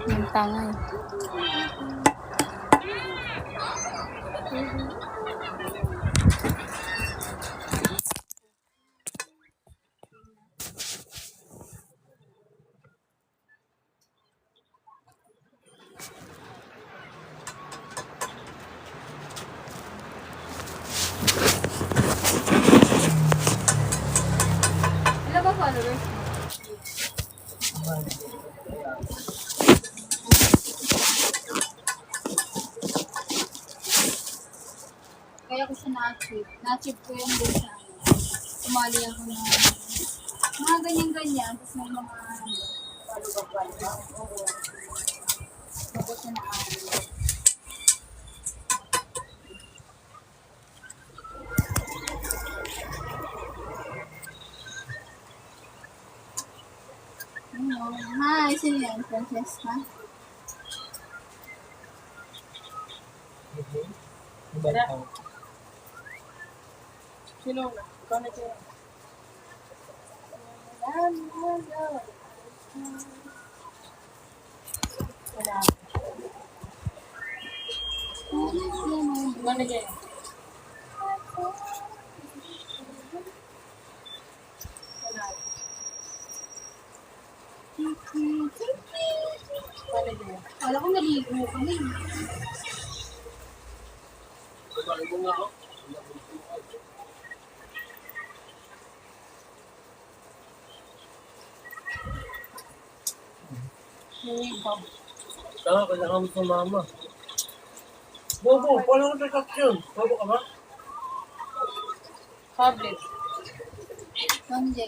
Yung tangay. Ilan ba followers mo? Kaya ko siya na-achieve. Na-achieve ko yun din sa ano. Sumali ako na mga ganyan-ganyan. Tapos may mga follow-up. Oo. Tapos siya na-achieve. Hi, sino yan? Francesca? Sino na? Ikaw na siya. Wala. Ikaw na siya. Wala. Ikaw na siya. Wala ko naligo kami. Tama, kailangan mo sa mama. Bobo, paano ka transaction? Bobo ka ba? Public. Hindi.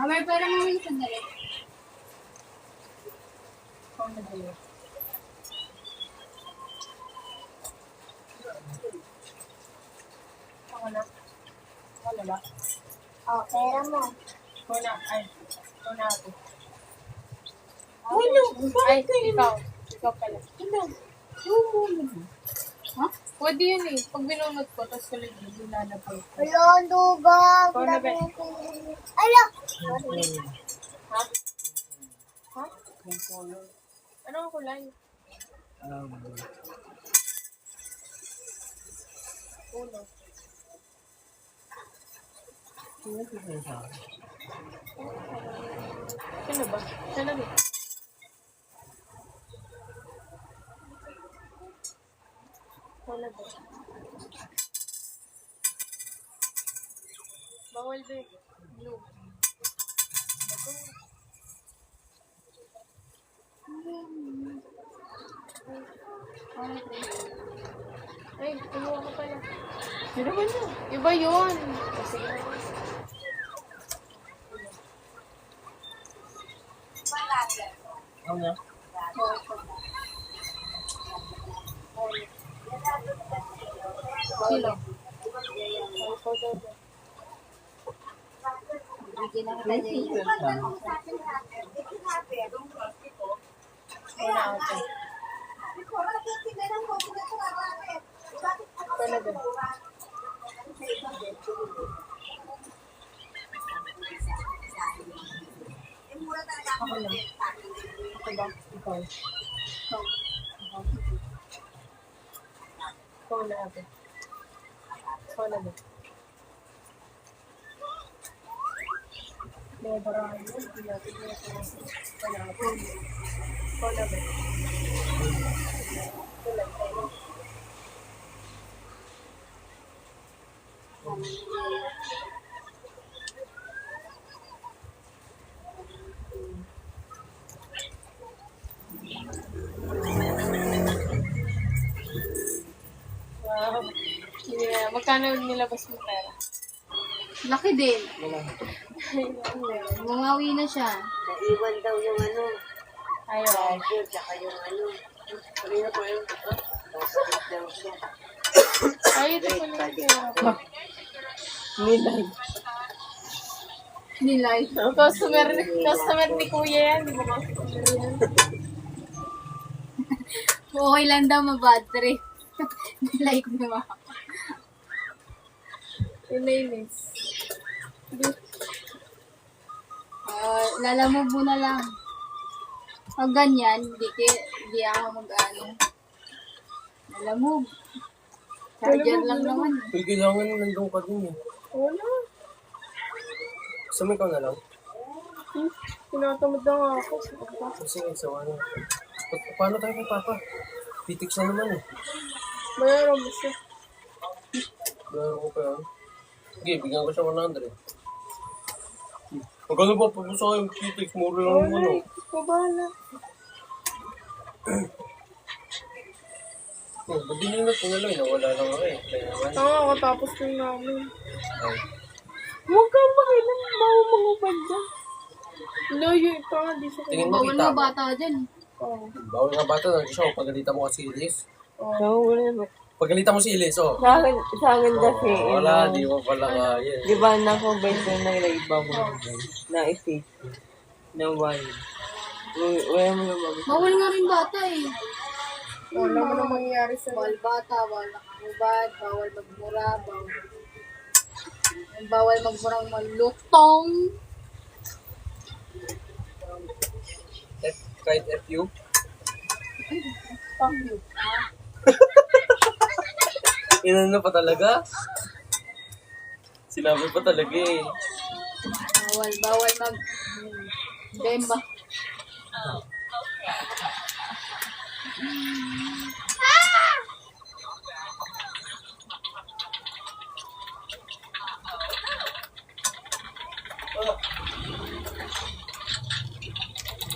May pera mo yung sandali. Ikaw na siya. Wala. Wala ba? Oh, pera mo. Wala. Ay, ikaw na ako. Ay, ikaw. Ikaw pala. Ha? Pwede yun eh. Pag binunod ko, tapos kulit yun, lalapay ko. Hello, dugang. Ikaw na ba? Ala! Ha? Ha? Ano ang kulay? Uno. Sino ba? Sino ba? Wala ba? Bawal ba? Blue. Ay, kumuha ka pala. Sino ba yun? Iba yun. Sige na. Ano? Kilo. Bigyan na kita dyan. Wala ako. Talaga. Ako lang. Ako ba? Ikaw. Ikaw na ako. Ikaw na ba? May barahan mo. Hindi natin na ito. Wala ako. Ikaw na ba? Ito lang tayo. Wow. Yeah. Magkano nilabas mo pera? Laki din. Wala. Mungawi na siya. Naiwan daw yung ano, Ayaw. charger, tsaka yung ano. Kanina po yung nasa daw siya. Ay, ito po na yung pera. Nilay. Nilay. Customer ni Kuya yan. Di ba customer yan? Okay lang daw, mabad trip. Like mo. Inainis. Lalamove mo na lang. Pag ganyan, hindi ako mag-ano. Lalamove. Charger lang naman. Uy, kailangan nandun ka din eh. Wala. Sumikaw na lang. Tinatamad na nga ako. Sige, sawa na. Paano tayo kay Papa? Titiks na naman eh. Mayroon mo siya. Gano'n ko pa yan. Sige, bigyan ko siya 100. Pag ano ba, pag sa akin, titiks, mura lang naman Wala. oh. Kabala. Oh, ba't din na tinaloy? Nawala lang ako eh. Kaya naman. Tama ako tapos yung namin. Ay. Huwag kang makilang bawa mga banda. Layo ito nga, di siya Tingin mo, Bawal kita na mo. bata dyan. Oo. Bawal nga bata, nag-show. Pagalitan mo kasi Ilis. Oo. Pagalitan mo si Ilis, oh. Sa akin kasi, Wala, di mo pala kaya. di ba nakabay ko na iba mo na isip na wine. Wala mo naman. Bawal nga rin bata eh. Wala mo na mangyayari sa Bawal bata, bawal nakakubad, bawal magmura, bawal magmurang malutong. Kahit FU. Fuck you. Inano pa talaga? Sinabi pa talaga eh. Bawal bemba.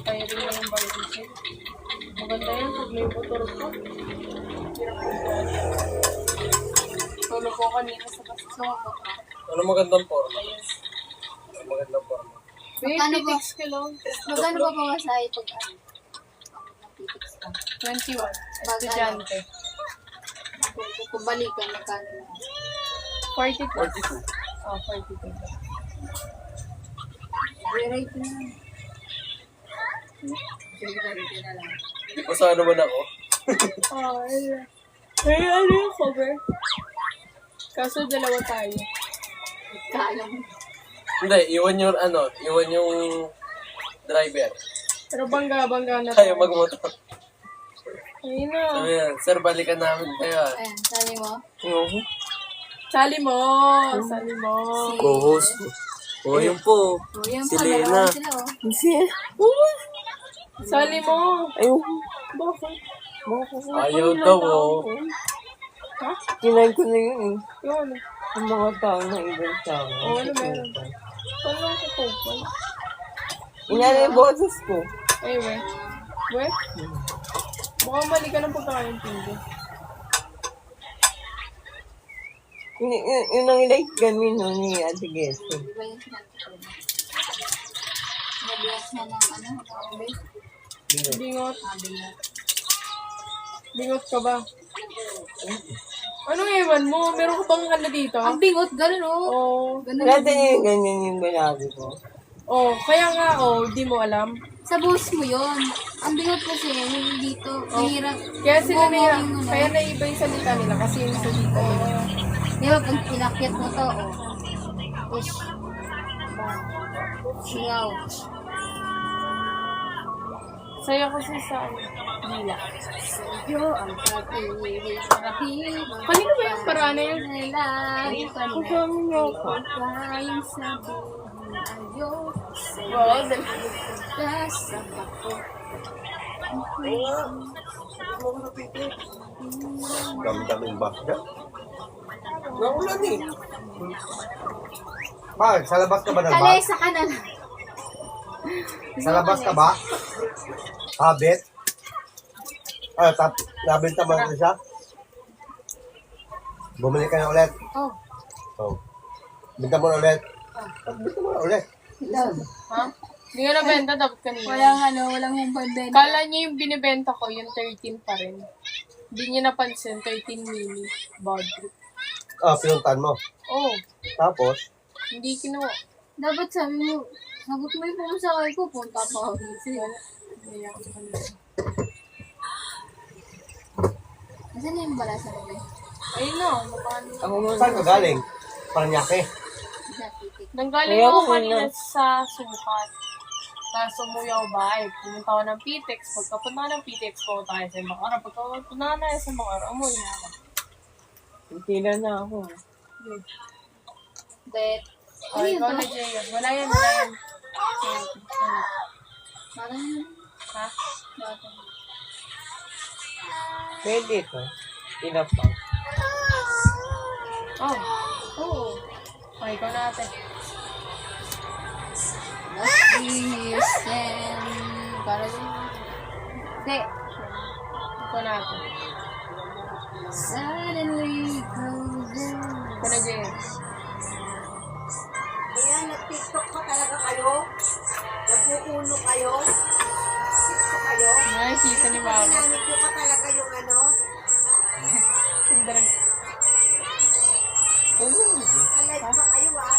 Kaya rin na yung barbecue. Maganda yan pag may motor ko. Tulog ko kanina sa kasama. Ano magandang forma? Ano magandang forma? May Magkano ba? 6 kilo. Magkano ba pamasahe pag ano? Titiks ka. 21. Estudyante. Kung balikan, magkano na? 42. 42. Oh, 42. I-rate na lang. Sige, rate na lang. Di pa sa naman ako. Oh, ayun. Hey, ano yung cover? Kaso dalawa tayo. Kala mo. Hindi, iwan yung driver. Pero bangga na Tayo magmotor. Ayun na. Sabi yan, sir, balikan namin kayo ah. Ayan, sabi mo. Sali mo. Sali mo. Co-host. O, yun po. O, yan Si po, Lena. dalawa sila oh. Kasi, Sali mo. ayoko. Bakit? Ayaw daw oh. Ha? Kinag ko na yun eh. Yun. Ang mga tao na ibang tao. Oo, ano meron? Wala ko kupon. Inano yung boses ko. Ay, we. We? Baka mali ka ng pagkakaintindi. Yun ang like kami no ni Ate Gessy. Di ba yung sinabi ko? Nag-bless na ng ano? Ang Bingot. bingot. Bingot ka ba? Anong ewan mo? Meron ka bang ano dito? Ang bingot, ganun oh. Oo. Ganun. Dati yung ganyan yung balabi ko. Oh, kaya nga, di mo alam. Sa boss mo yun. Ang bingot kasi, yung dito, mahirap. Kaya sila na, Yung ano. kaya naiba yung salita nila kasi yung salita nila. Di ba, pag pinakyat mo to, oh. Push. Singaw. Saya kasi sa dila. Yo, ang pag-ibig sa rapid. Kanino ba yung paraan na yun? Lagi pa Ang dami niya ako. Kayang sabihin ayos sa'yo. Oo, dali. Sa bako. Dami-daming bakda. Naulan eh. Bakit? Sa labas ka ba ng Kalay bak? sa kanan. Sa labas ka ba? Habit? Nabenta mo na siya? Bumili ka na ulit? Oh. Oh. Binta mo na ulit? Binta mo na ulit? Ha? Hindi nga nabenta, dapat kanina. Walang hong banda. Kala niya yung binibenta ko, yung 13 pa rin. Hindi niya napansin, 13 mini. Body. Ah, pinuntan mo. Oh, Tapos, hindi kinuha. Dapat sabi mo, sagot mo yung pumusakay ko, punta pa ako dito. Kaya ako kanina. Diyan na yung bala sa loob. Ayun na, mukhaan. Ako mo. Saan ka galing? Paranaque. Titik. Nanggaling Kaya ako ako kanina na. sa sukat. Tapos umuwi ako bahay. Pumunta ako ng PTEX. Pagkapunta ko ng PTEX, pumunta tayo sa Bacara. Pagkapunta ko na sa Bacara, umuwi na ako. Tila na ako. Bet. Oh, ikaw na, Jaya. Wala yan, wala yan. Parang Ha? bata. Pwede ito. Enough pa. Oh, Oo. oh, ikaw na ate. Last years and... Parang... Hindi. Ikaw na ate. Suddenly goes Ikaw na, Jaya. Ayan, nag-tiktok pa talaga kayo? Nagpupuno kayo? TikTok kayo? Nakikita ni Mama. Ginamit nyo pa talaga yung ano? Sandali. Alive pa kayo ah?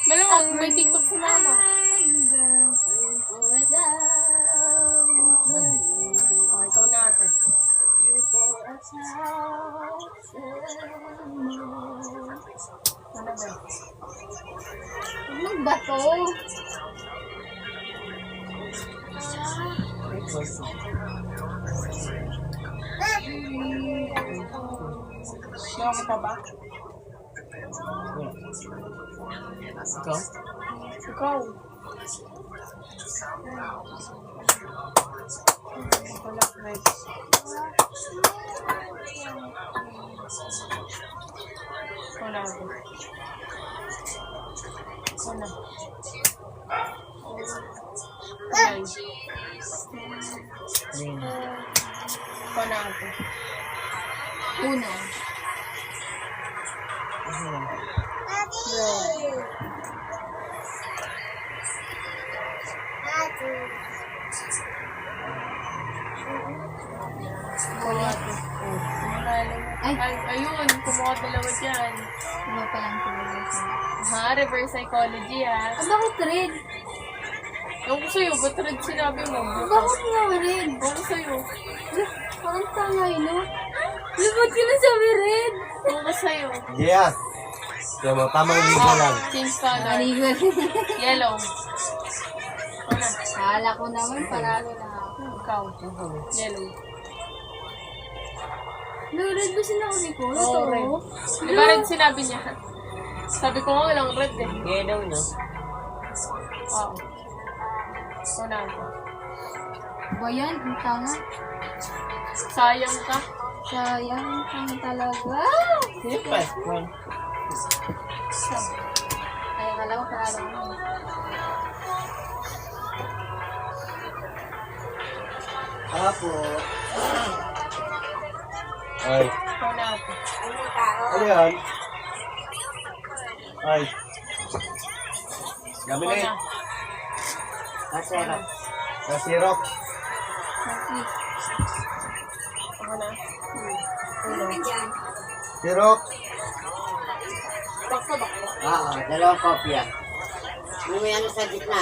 Malamang, may TikTok si Mama. Oh, ikaw na ate. Ano ba? Magbato. Meron ka ba? Ikaw? Ikaw. Wala, right. Wala ako. Wala. Okay. Wala ako. Una. Wala ako. Ay, ayun. Kumuha dalawa dyan. Iba pa lang tuloy. Ha? Reverse psychology, ha? Ah, bakit red? Ewan ko sa'yo, ba't red sinabi mo? Bakit nga red? Ewan ko sa'yo. Parang tanga yun, no? Ba't ka na sabi red? Ewan ko sa'yo. Yes. Kaya mo, tamang ligo lang. Change color. Maligo. Yellow. Wala. Kala ko naman, paralo na ako. Ikaw. Yellow. No, red ba sinabi ko? Oo, Ito. red. Di ba red sinabi niya? Sabi ko nga walang red eh. Yellow na. Oo. Wala ako. Ba yan? Ang tanga. Sayang ka. Sayang, ang tanga talaga. Sino first one? Kaya kala ko paralo mo. Apo. Ay. Wala ako. Ano yan? Ay. Gabi na Wala. yun. Wala. Nasirok. Wala. Sirok. Bakso, bakso. Oo, dalawang kopya. Yung may ano sa gitna.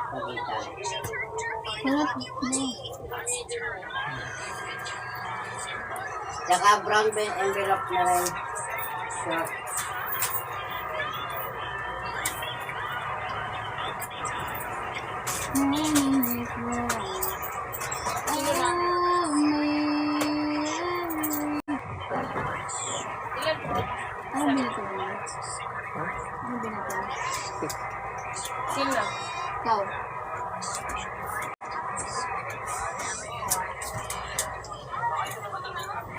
Pagitan. Sarap. Tsaka brown envelope na rin. So, Sino na? Ilan po? Ano binito mo? Ano binito mo? Sino na? Ikaw.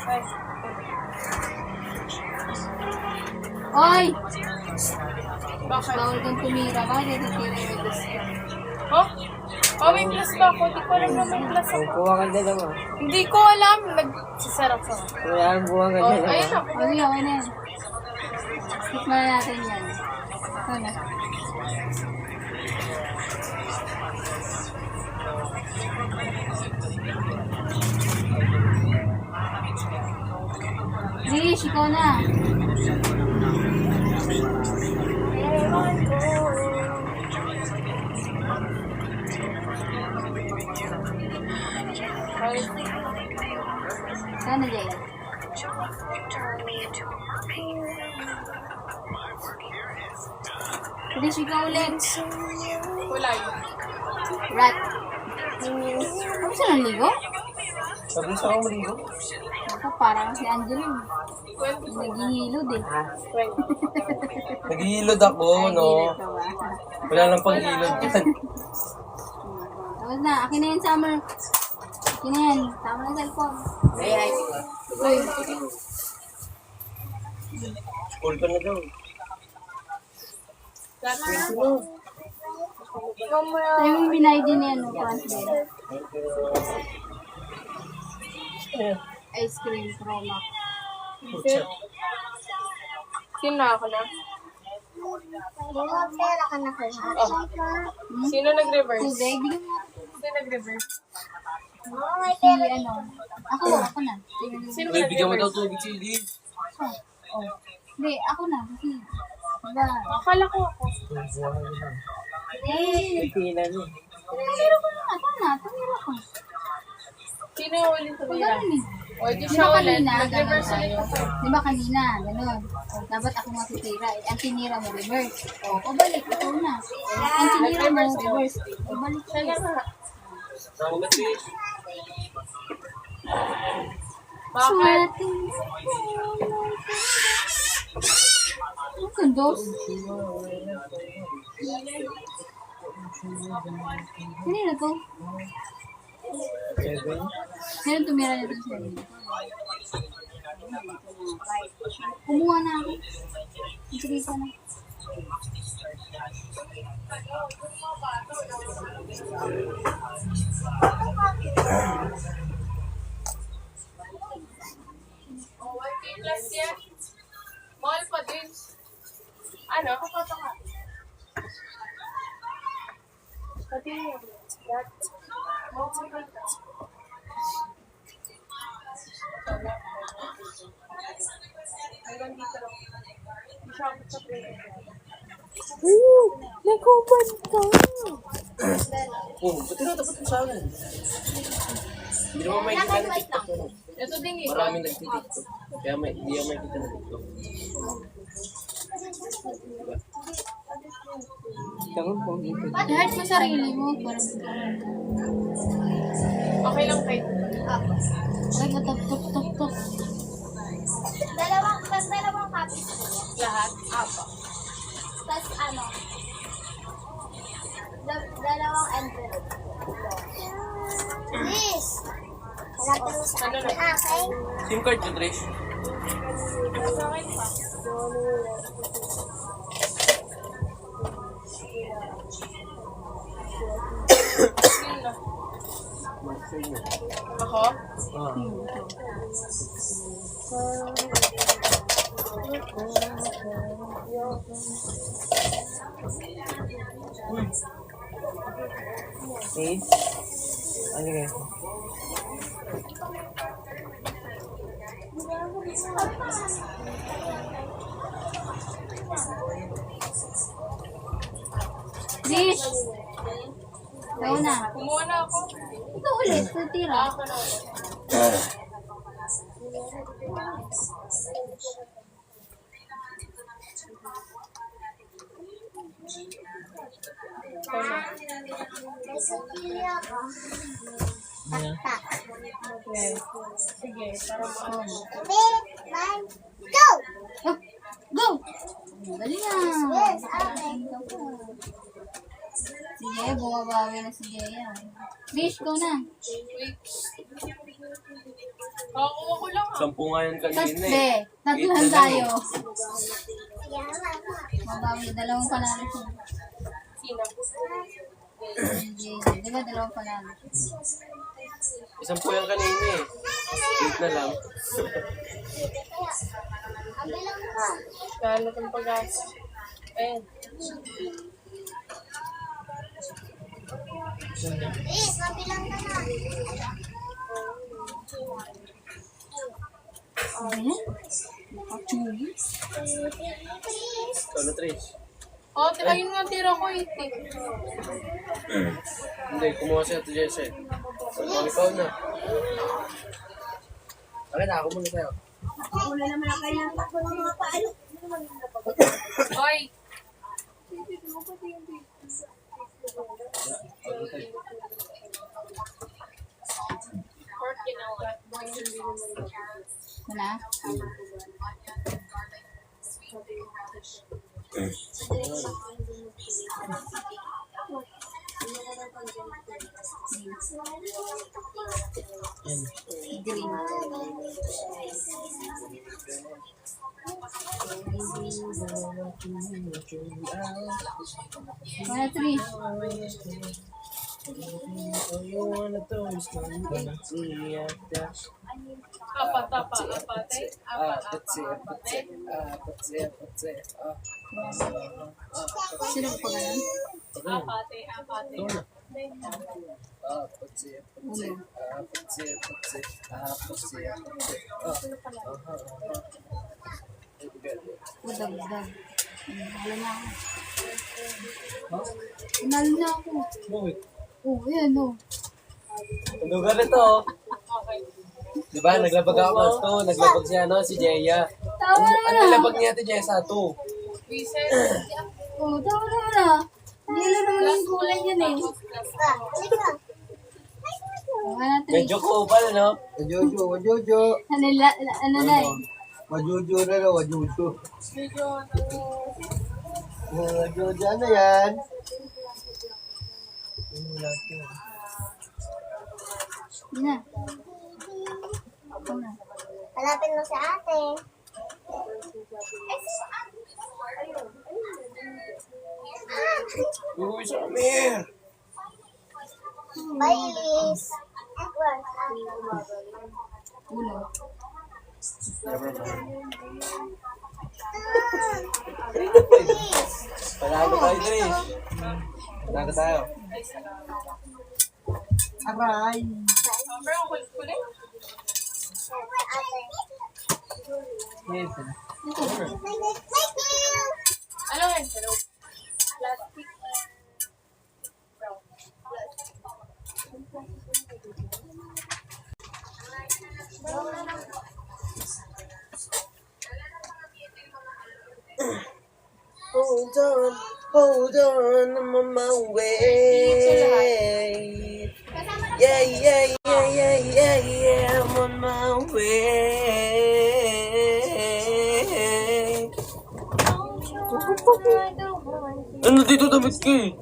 Ay. Oy! Bakit? Bawal kang tumira ba? Dito tira yung gusto. Oh? Oh, may plus ba ako? Di ko alam na may plus Kung ako. kuha ka dalawa. Hindi ko alam. Nagsasarap ako. Wala kang buha ka Oh, dalawa. ayun ako. Okay, okay na yan. Skip na natin yan. Ito na. Rish, ikaw na. Sana Jaya. Pwede siya ulit. Kulay. Rat. Ano siya naligo? Sabi sa akong maligo. Ako parang si Angeline. Naghihilod eh. Nag-iilod ako, no? Ka ba? Wala lang pang ilod yan. Tapos na, akin na yan, Summer. Akin na yan. Tama na cellphone. Ay. Uy, School ka na daw. tayo yung binay din yan, no? Confident. Ice cream, Proma. Sino ako na? Pera ka na kayo. Sino nag-reverse? Tubig, bigyan mo. Sino nag-reverse? Si, ano, ako na. Sino Uy, bigyan mo daw nag-reverse? tubig si Liz. Oh. Hindi, ako na. Kasi, diba? Akala ko ako. Eh, May tina niya. tumira ko na. Tumira ko. Sino yung ulit tumira? Ganun eh. O, di Di siya ba ulit. kanina, ganun Nag-reverse ulit tayo? ako. Di ba kanina, ganun. O, dapat ako matitira. Ang tinira mo, reverse. O, pabalik, ikaw na. Ang tinira mo, reverse. O, balik Siya na siya. nga. Tama ka, Liz. Bakit? Sweating. Ang kandos. Kanina to? Seven. Meron tumira nito sa inyo. Kumuha na ako. Sige ka na. Oh, 1K plus yan. Mahal pa din. Ano? Pati yung that. Hanggang dito lang. Masyakot sa plate. Nagkuban ka! Oh, ba't tinatapat mo sa akin? Hindi naman may kita na TikTok. Ito din eh. Maraming nag-TikTok. Kaya hindi naman may kita na TikTok. Tangan po dito. I-hurt mo sarili mo. Parang Okay lang kayo. ay, tuk. Dalawang copies. Lahat? Apa. Tapos ano? Dalawang envelope. Please. Hanapin mo sa Ano na? akin. SIM card yun, Trish. Sa akin pa. Yun na. Ako? Ah. Eight. Ano guys? Dish! Ikaw na. Kumuha na ako. Ito ulit, tutira. Ako na. Okay. Sige, para mo. Go! Oh, go! Dali na. Yes, okay. Sige, bumabawi na si Jaya. Dish, ikaw na. Wait. Kakuha ko lang ah. 10 nga yan kanina Tatlo. eh. Tatluhan Eight na lang tayo. Yeah, Mabawi, dalawang panalo siya. Sino? Di ba dalawang panalo? 10 yan kanina eh. 8 na lang. ang bilang mo. Kano itong pag-asa? Ayan. Please, mabilang ka na. Ano? Nakachuli? Ikaw na, Trish. Oh, ayun nga tira ko 80. Hindi, kumuha siya ito, Jesse. Ikaw na. Okay na, ako muna sa'yo. Wala naman ang kailangan takbo ng mga paano. Hoy! Pork ginawa. Wala? Green. Wala, 3. Sino pa ganun? Uno. Udagdag. Wala na ako. Inalo na ako. Bakit? Oh, ayan oh. Ano ganito? Diba, naglabag ako to. Naglabag si Jeya. Tama naman Ang na. nalabag niya ito, Jessa, to. Reset. Oh, tama naman na. Nilo naman yung kulay yan eh. Wala, 3. Medyo ko pala, no? Wajuju. Ano na eh. Wajuju na na, wajuju. Medyo Wajuju, ano yan? Yun na. Ako na. Hanapin mo sa ate. Uy, Samir! Bye, Liz. Uno. Palalo tayo, Dres. Palalo tayo. Aray! pero kulit. Ate. Yes. Ano yan? Pero plastic. Hold on, I'm on my way. Yeah, yeah, yeah, yeah, yeah, yeah, I'm on my way. Ano dito damit ka eh?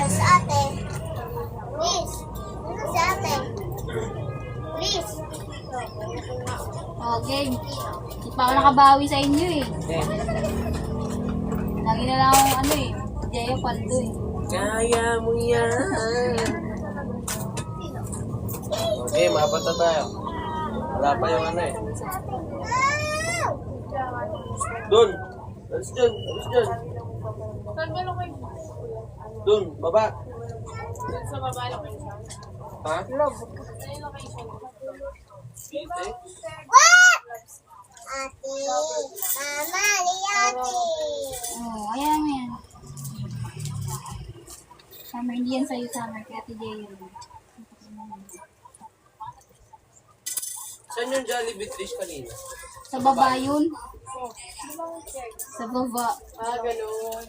Sa ate. Liz. Ano sa ate? Liz. Oh, game. Hindi pa ako nakabawi sa inyo eh. Lagi na lang akong ano eh. Jeyo Paldo eh. Kaya mo yan. Okay, maapat na tayo. Wala pa yung ano eh. Dun! Alis dyan! Alis dyan! Saan ba kayo? Dun! Baba! Doon sa baba location. Ha? Saan yung location? Dito eh. What? Ate. Mama, Liati. Oh, ayan mo yan. Summer, hindi yan sa'yo summer. Kaya ati Jeyo. Saan yung Jollibee Trish kanina? Sa baba yun. Sa baba. Ah, ganun.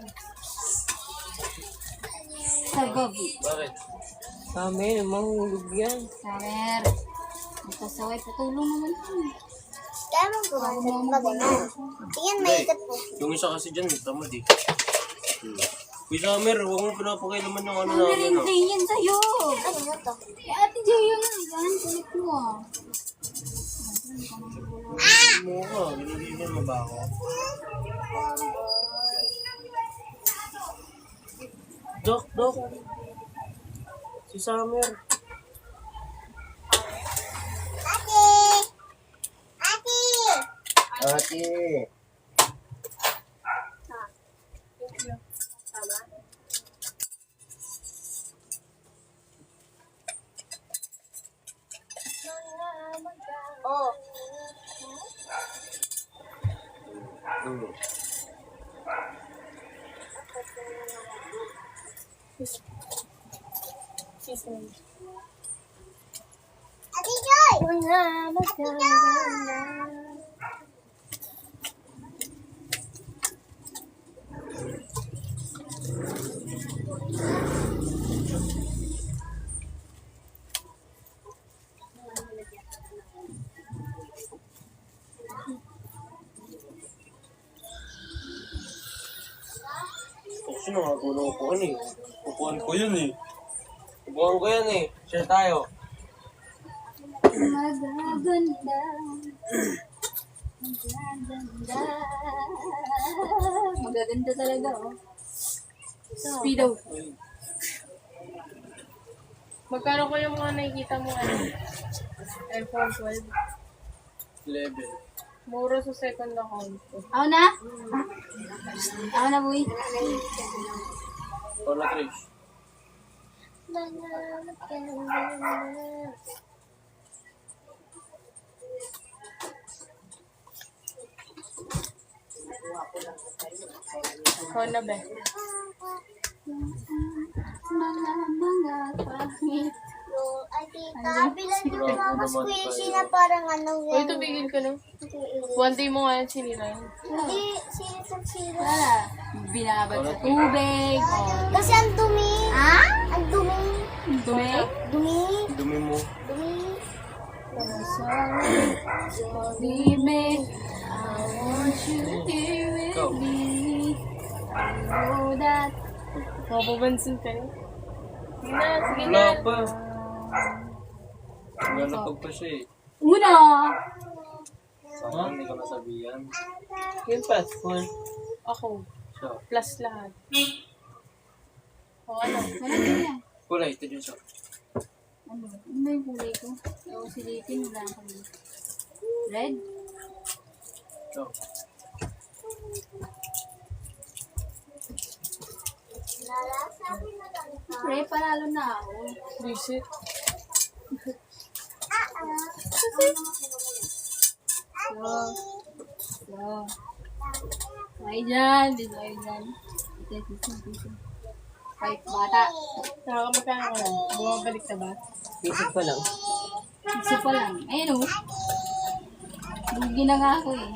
Sa baba. Bakit? Amin, mahulog yan. Summer. Magkasaway. Patulong naman yun. Kaya mo gumagano ba ganun? Tingnan, may ikat po. Yung isa kasi dyan, tamad eh. Uy, Summer, huwag mo pinapakailaman yung ano Ano namin rin ah. yan sa'yo. Ano mo to? Eh, ate Jeyo na. Yan, kulit mo ah. Mukha, ginigyan mo ba ako? Dok, Dok. Si Summer. Ate! Ate! Ate! Oh. Hmm. Kiss me. Ate Joy! Mga magaganda. Sino nga po ng upuan eh? Upuan ko yun eh. Upuan ko yan eh. Share tayo. Magaganda. Magaganda. Magaganda talaga, oh. Speedo. Magkano ko yung mga nakikita mo iPhone 12? 11. Mura sa second account ko. Ako na? Ako na, boy. Ikaw na, Trish. Ikaw na ba? Mga pangit. Ay, tita, bilang yung mga squishy na parang ano Uy, tumigil ka na. One day mo nga yan sinirain. Hindi, sinisip-sirip. Wala. Binabad sa tubig. Oh. Kasi ang dumi. Ah? Ang dumi. Dumi? Dumi. Dumi mo. Dumi. Baby, I want you here with Ikaw. me. I know that. Mapapansin ka na. Sige na, sige na. Wala pa. Nalapag pa siya eh. Una! Saka hindi ka masabihan. Yung passport. Ako. Siya. Plus lahat. O ano? Wala din yan. Kulay, ito dyan siya. Ano? Ano ba yung kulay ko? Ako silipin, wala akong red? Ito. Pre, panalo na ako. Visit. So. Ay dyan, dito ay dyan. Ito. Fight bata. Nakakamagkano ka lang? Bumabalik na ba? Isip ko lang. Isa pa lang. Ayun o. Bugi na nga ako eh.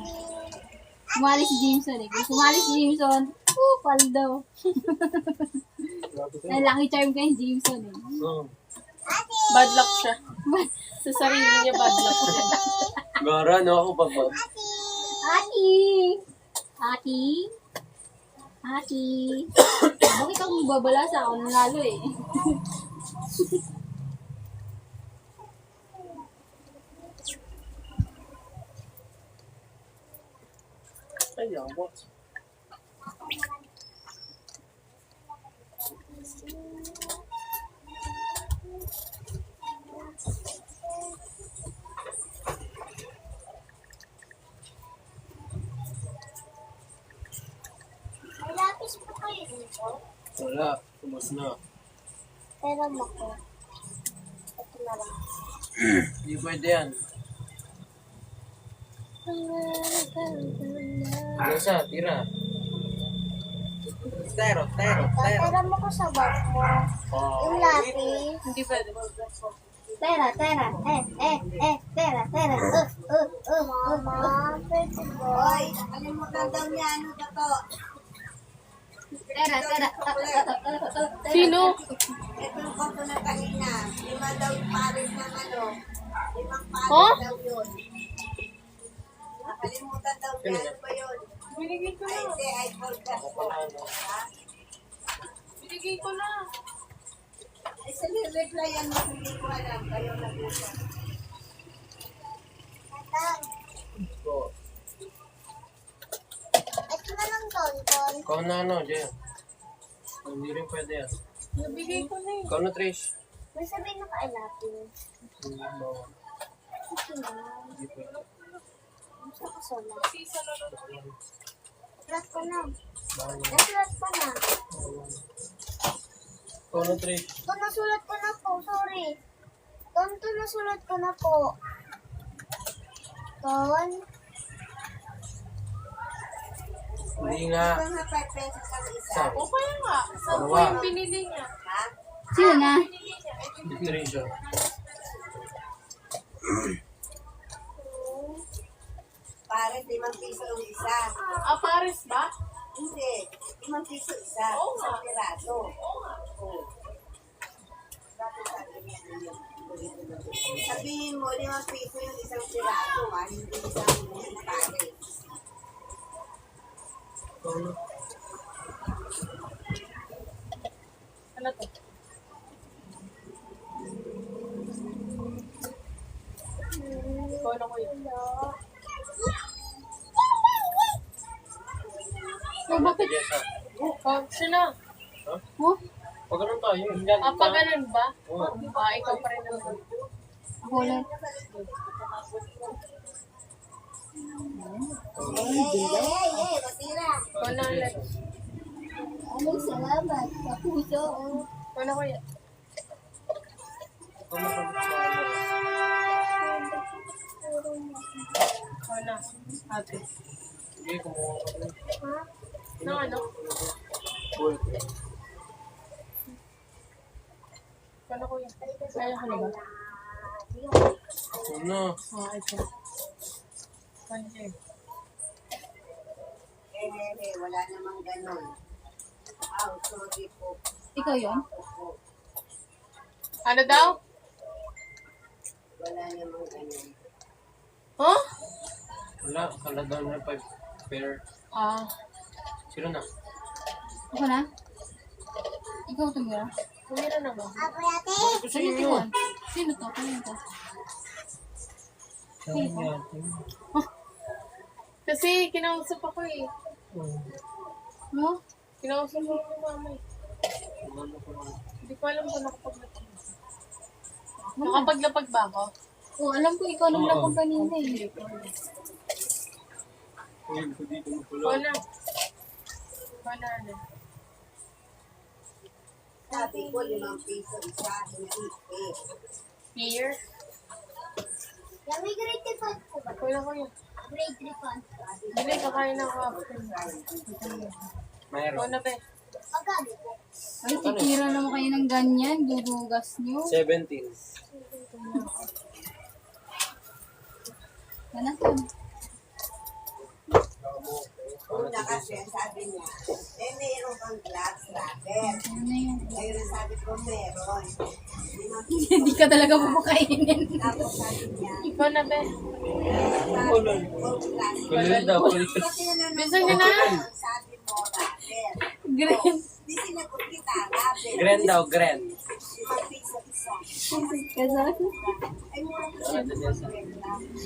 Sumali si Jameson eh. Kung sumali si Jameson, paldo. Ay, lucky charm kay Jameson eh. Bad luck siya. Sa sarili niya, bad luck siya. Gara, no? Ako pa ba? Ati! Ati! Ati! Bakit ako magbabala sa ako nanalo eh? Ay, what? May lapis pa kayo dito. Wala. Tumas na. Pero mako. Ito na lang. Hindi pwede yan. Ano siya? Tira. Tero. Tatara mo ko sa bag mo. Yung lapis. Hindi pwede. Tera. Tera. Mama, pwede ba? Oy, nakalimutan daw niya ano na to. Tara. Sino? Ito yung konto na kanina. 5 daw yung pares ng ano. 5 pares Huh? daw yun. Nakalimutan daw niya. Ano ba yun? Binigay ko Ay, na. hindi. I forgot ko. Ha? Binigay ko na. Ay, sa replyan mo, hindi ko alam. Kayo nag-usap. Ito na lang doon. Ikaw na ano, Jay. Hindi rin pwede yan. Nabigay ko na eh. Ikaw na, Trish. May sabihin na ka-lapis. Hindi mo. Sige na. Hindi pwede. Gusto ko sola. Sisa na lang. Flat ko na. Bawal. Nasulat ko na. Ikaw na, Trish. Ito nasulat ko na po. Sorry. Ito nasulat ko na po. Hindi nga. Ito nga 5 pesos ang isa. O kaya nga, saan po Dalawa. yung pinili niya? Ha? Sino na? Nutrition. Pare, 5 piso ang isa. Ah, Paris ba? Hindi, 5 piso isa. Oo nga. Isang piraso. Oo nga. Oo. Bakit sabi niya yun? Sabihin mo, 5 piso yung isang piraso, ha? Hindi isang pare. Ano to? Ikaw na ko yun. Oh, bakit? Yes, ah. Oh, siya na. Oh, Pag ganun tayo. Ah, pa ganun ba? Oo. Ah, ikaw pa rin naman. ako ulit. Matira. Ikaw na ulit. Ano, salamat. Kapuso. Ikaw na kuya. Ikaw na. Ate. Sige, kumuha ka rin. Nang ano? Full. Ikaw na kuya. Kaya ka na ba? Ako na. Ah, ito. Kanya. Wala namang ganun. Sorry po. Ikaw yun? Ano daw? Wala namang ganun. Huh? Wala. Kala daw na 5 pair. Ah, Sino na? Ako na? Ikaw tumira? kumira na ba? Bakit ko sa Sino inyo? to? Sino to? Kanino to? Sabi niya ate. Kasi kinausap ako eh. No? Kinausap ako ng mama eh. Hindi ko alam kung nakapaglapag. Nakapaglapag ba ako? Oh, alam ko ikaw nang lakong kanina eh. Uy, ko dito mo pala. Wala. Wala na. Sabi ko, 5 piso isa. Hindi Fear? May grade 3 fund po ba? Wala ko yun. Grade 3 fund. Hindi, kakain ako after. Mayroon. Wala ba eh? Magkano po? Ay, titira naman kayo ng ganyan. Dudugas nyo. 17. Ano to? Una kasi, sabi niya, meron kang glass wrapper. Ano na yun? Ngayon sabi ko, meron. 5 piso. Hindi ka talaga pumakainin. Tapos sabi niya, Ikaw na ba? glass. Kulit daw. Kulit. Kasi Bisa niyo na? sabi mo, wrapper. Grade. Di sinagot kita, wrapper. Gren daw, Gren. 5 piso isa. Kasama. Ay, mura ko siya.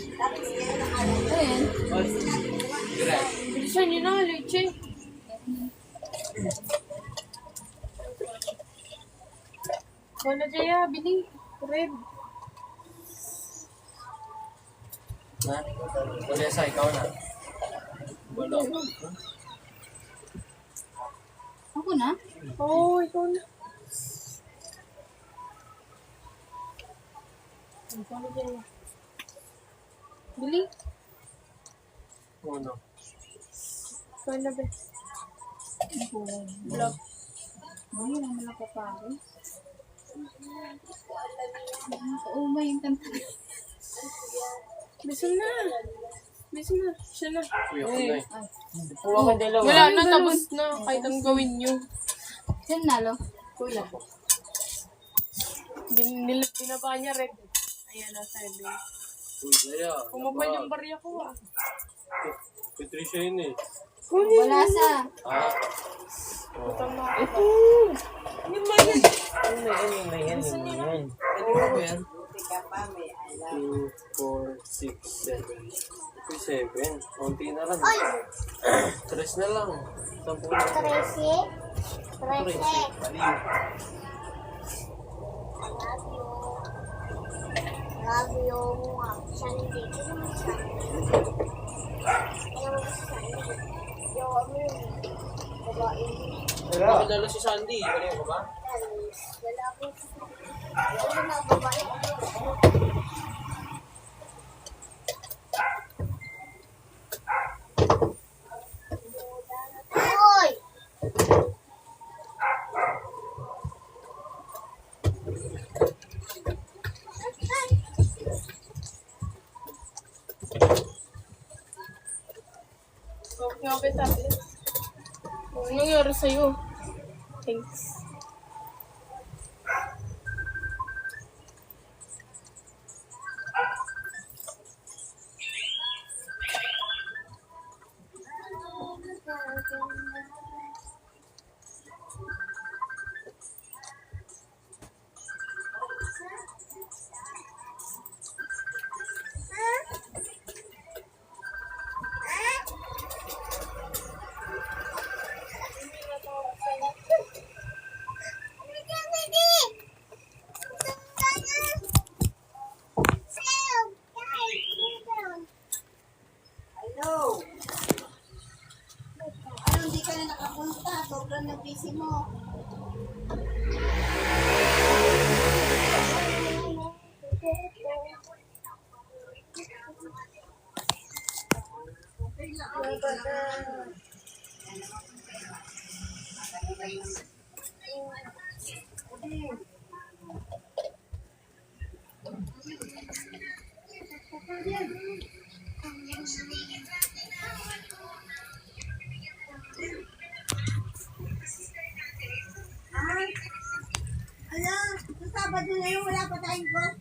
Tapos ngayon nakalala. Ayun. Gren. Bilisan niyo na, leche. Wala Jaya, bili. Red. Na? Vanessa, ikaw na. Wala. Ako na? Oo, ikaw na. Ikaw na Jaya. Bili. Uno. Ikaw na ba? Vlog. Ay, naman ako pare. Nakakaumay yung kanta. Bisa na. Bisa na. Siya na. Uy, ako na eh. Kuha ka dalawa. Wala na, tapos na. Kahit ang gawin niyo. Sino nalo? Kuya. Binaba niya red. Ayan na, 7. Uy, Zaya. Kumapal yung barya ko ah. Patricia yun eh. Wala sa. Ah. Butang na. Yan. Ano ba yan? Buti ka pa, may alam. 2, 4, 6, 7. 7. Konti na lang. 3 na lang. 10 na. 13. Mali. Bakit lalo si Sandy? Galing ko ba? Grabe tablet. Ano nangyari sa'yo? Thanks. Hello? Ano, hindi ka na nakapunta? Sobrang na busy mo. Ala, sa Sabado na yun, wala pa tayong boss.